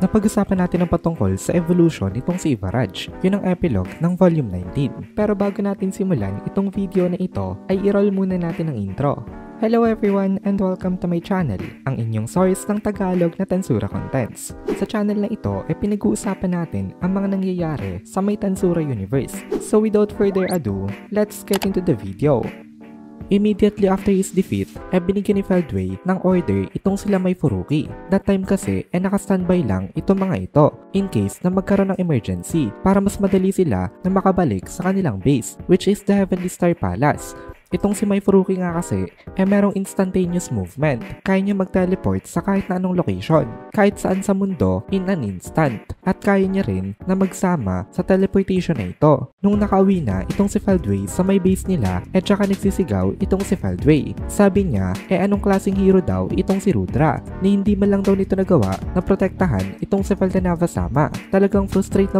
napag-usapan natin ang patungkol sa evolution nitong si Ivaraj. Yun ang epilogue ng volume 19. Pero bago natin simulan itong video na ito, ay i-roll muna natin ang intro. Hello everyone and welcome to my channel, ang inyong source ng Tagalog na Tensura Contents. Sa channel na ito ay pinag-uusapan natin ang mga nangyayari sa may Tensura universe. So without further ado, let's get into the video. Immediately after his defeat, ay binigyan ni Feldway ng order itong sila may Furuki. That time kasi ay naka-standby lang itong mga ito in case na magkaroon ng emergency para mas madali sila na makabalik sa kanilang base, which is the Heavenly Star Palace. Itong si Mai Furuki nga kasi ay merong instantaneous movement. Kaya niya mag-teleport sa kahit na anong location, kahit saan sa mundo in an instant. At kaya niya rin na magsama sa teleportation na ito. Nung nakauwi na itong si Feldway sa may base nila, at saka nagsisigaw itong si Feldway. Sabi niya, anong klaseng hero daw itong si Rudra, ni hindi man lang daw nito nagawa na protektahan itong si Feldenava-sama. Talagang frustrate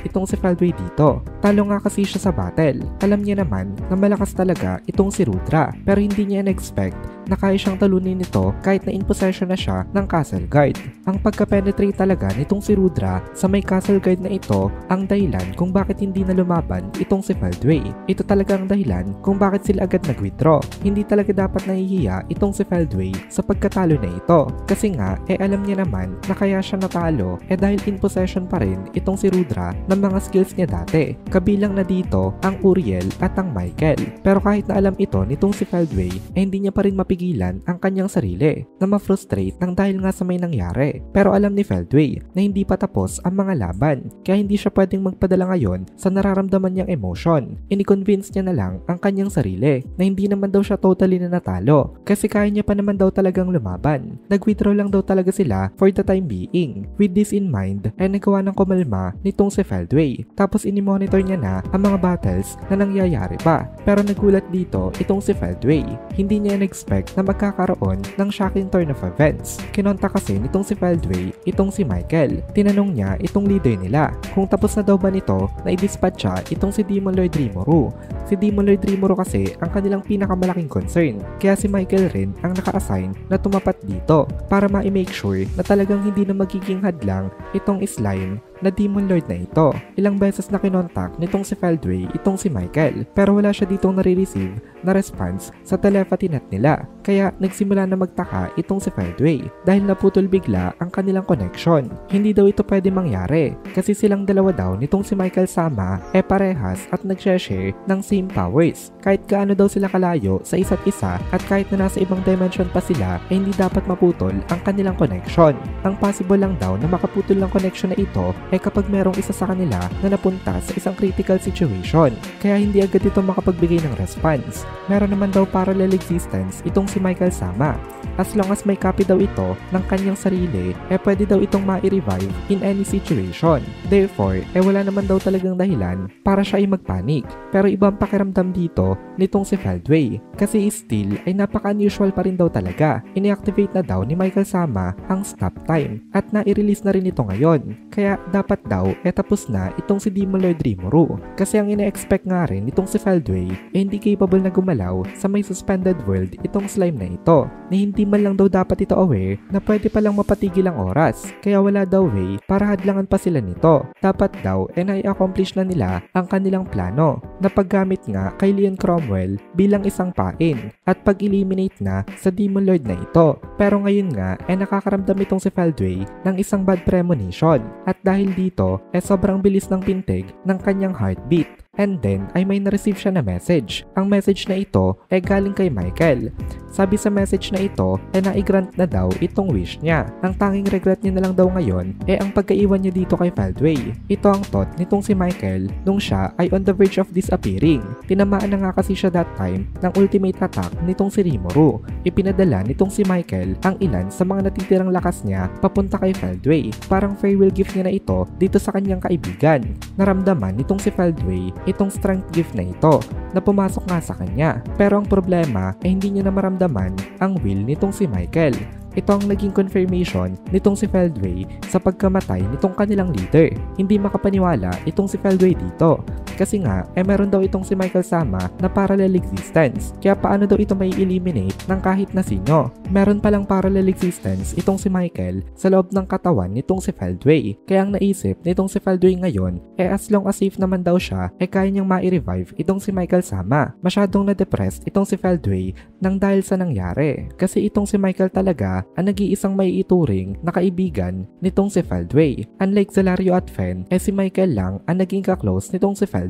itong si Feldway dito. Talo nga kasi siya sa battle. Alam niya naman na malakas talaga itong si Rudra, pero hindi niya in-expect na kaya siyang talunin nito kahit na in possession na siya ng Castle Guard. Ang pagka-penetrate talaga nitong si Rudra sa may Castle Guard na ito ang dahilan kung bakit hindi na lumaban itong si Feldway. Ito talaga ang dahilan kung bakit sila agad nag-withdraw. Hindi talaga dapat nahihiya itong si Feldway sa pagkatalo na ito. Kasi nga, alam niya naman na kaya siya natalo dahil in possession pa rin itong si Rudra ng mga skills niya dati. Kabilang na dito ang Uriel at ang Michael. Pero kahit na alam ito nitong si Feldway, hindi niya pa rin mapigilan ang kanyang sarili na ma-frustrate nang dahil nga sa may nangyari. Pero alam ni Feldway na hindi pa tapos ang mga laban, kaya hindi siya pwedeng magpadala ngayon sa nararamdaman niyang emotion. Ini-convince niya na lang ang kanyang sarili na hindi naman daw siya totally na natalo kasi kaya niya pa naman daw talagang lumaban. Nag-withdraw lang daw talaga sila for the time being. With this in mind, ay nagawa ng kumalma nitong si Feldway. Tapos ini-monitor niya na ang mga battles na nangyayari pa. Pero nagulat dito itong si Feldway. Hindi niya in-expect na magkakaroon ng shocking turn of events. Kinonta kasi nitong si Feldway itong si Michael. Tinanong niya itong leader nila kung tapos na daw ba nito na i-dispatcha itong si Demon Lord Rimuru. Si Demon Lord Rimuru kasi ang kanilang pinakamalaking concern. Kaya si Michael rin ang naka-assign na tumapat dito para ma-make sure na talagang hindi na magiging hadlang itong slime na Demon Lord na ito. Ilang beses na kinontak nitong si Feldway itong si Michael, pero wala siya ditong nare-receive na response sa telepathy net nila. Kaya nagsimula na magtaka itong si Feldway dahil naputol bigla ang kanilang connection. Hindi daw ito pwede mangyari kasi silang dalawa daw nitong si Michael-sama parehas at nag-share ng same powers. Kahit gaano daw sila kalayo sa isa't isa at kahit na nasa ibang dimension pa sila hindi dapat maputol ang kanilang connection. Ang possible lang daw na makaputol ng connection na ito kapag merong isa sa kanila na napunta sa isang critical situation. Kaya hindi agad ito makapagbigay ng response. Meron naman daw parallel existence itong si Michael-sama. As long as may copy daw ito ng kanyang sarili, pwede daw itong ma-revive in any situation. Therefore, wala naman daw talagang dahilan para siya ay magpanik. Pero ibang pakiramdam dito nitong si Feldway. Kasi still ay napaka-unusual pa rin daw talaga. Ini-activate na daw ni Michael-sama ang stop time at na-i-release na rin ito ngayon. Kaya dapat daw tapos na itong si Demon Lord Rimuru. Kasi ang ina-expect nga rin itong si Feldway hindi capable na gumalaw sa may suspended world itong slime na ito. Na hindi man lang daw dapat ito aware na pwede palang mapatigil ang oras. Kaya wala daw way para hadlangan pa sila nito. Dapat daw na-accomplish na nila ang kanilang plano na paggamit nga kay Leon Cromwell bilang isang pain at pag-eliminate na sa Demon Lord na ito. Pero ngayon nga nakakaramdam itong si Feldway ng isang bad premonition at dahil dito sobrang bilis ng pintig ng kanyang heartbeat. And then ay may na-receive siya na message. Ang message na ito galing kay Michael. Sabi sa message na ito na-grant na daw itong wish niya. Ang tanging regret niya na lang daw ngayon ang pagkaiwan niya dito kay Feldway. Ito ang thought nitong si Michael nung siya ay on the verge of disappearing. Tinamaan na nga kasi siya that time ng ultimate attack nitong si Rimuru. Ipinadala nitong si Michael ang ilan sa mga natitirang lakas niya papunta kay Feldway. Parang farewell gift niya na ito dito sa kanyang kaibigan. Naramdaman nitong si Feldway itong strength gift na ito na pumasok nga sa kanya. Pero ang problema ay hindi niya na maramdaman ang will nitong si Michael. ito ang naging confirmation nitong si Feldway sa pagkamatay nitong kanilang leader. Hindi makapaniwala itong si Feldway dito. Kasi nga, meron daw itong si Michael Sama na parallel existence. Kaya paano daw ito may eliminate ng kahit na sino? Meron palang parallel existence itong si Michael sa loob ng katawan nitong si Feldway. Kaya ang naisip nitong si Feldway ngayon, as long as safe naman daw siya, kaya niyang ma-revive itong si Michael Sama. Masyadong na-depressed itong si Feldway nang dahil sa nangyari. Kasi itong si Michael talaga ang nag-iisang may ituring na kaibigan nitong si Feldway. Unlike Zelario at Fen, si Michael lang ang naging kaklose nitong si Feldway.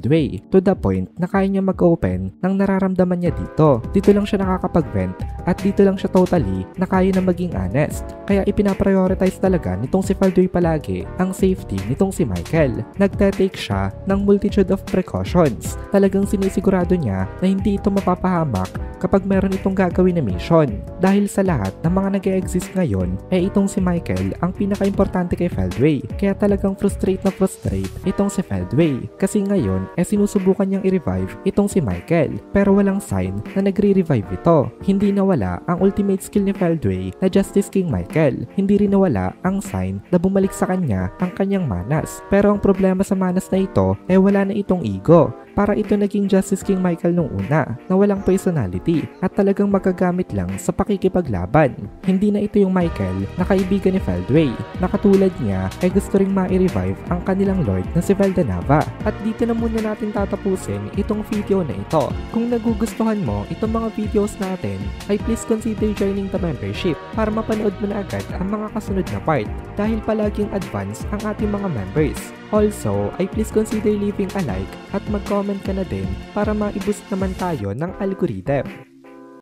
To the point na kaya niya mag-open ng nararamdaman niya dito. Dito lang siya nakakapag-vent at dito lang siya totally na kaya na maging honest. Kaya ipinaprioritize talaga nitong si Feldway palagi ang safety nitong si Michael. Nagtetake siya ng multitude of precautions. Talagang sinisigurado niya na hindi ito mapapahamak kapag meron itong gagawin na mission. Dahil sa lahat ng mga nag-e-exist ngayon, itong si Michael ang pinaka-importante kay Feldway. Kaya talagang frustrate itong si Feldway. Kasi ngayon, sinusubukan niyang i-revive itong si Michael. Pero walang sign na nagre-revive ito. Hindi nawala ang ultimate skill ni Feldway na Justice King Michael. Hindi rin nawala ang sign na bumalik sa kanya ang kanyang manas. Pero ang problema sa manas na ito, wala na itong ego. Para ito naging Justice King Michael nung una, na walang personality at talagang magagamit lang sa pakikipaglaban. Hindi na ito yung Michael na kaibigan ni Feldway, na katulad niya gusto ring ma-revive ang kanilang lord na si Valdanava. At dito na muna natin tatapusin itong video na ito. Kung nagugustuhan mo itong mga videos natin, ay please consider joining the membership para mapanood mo na agad ang mga kasunod na part dahil palaging advance ang ating mga members. Also, ay please consider leaving a like at mag-comment ka na din para ma-boost naman tayo ng algorithm.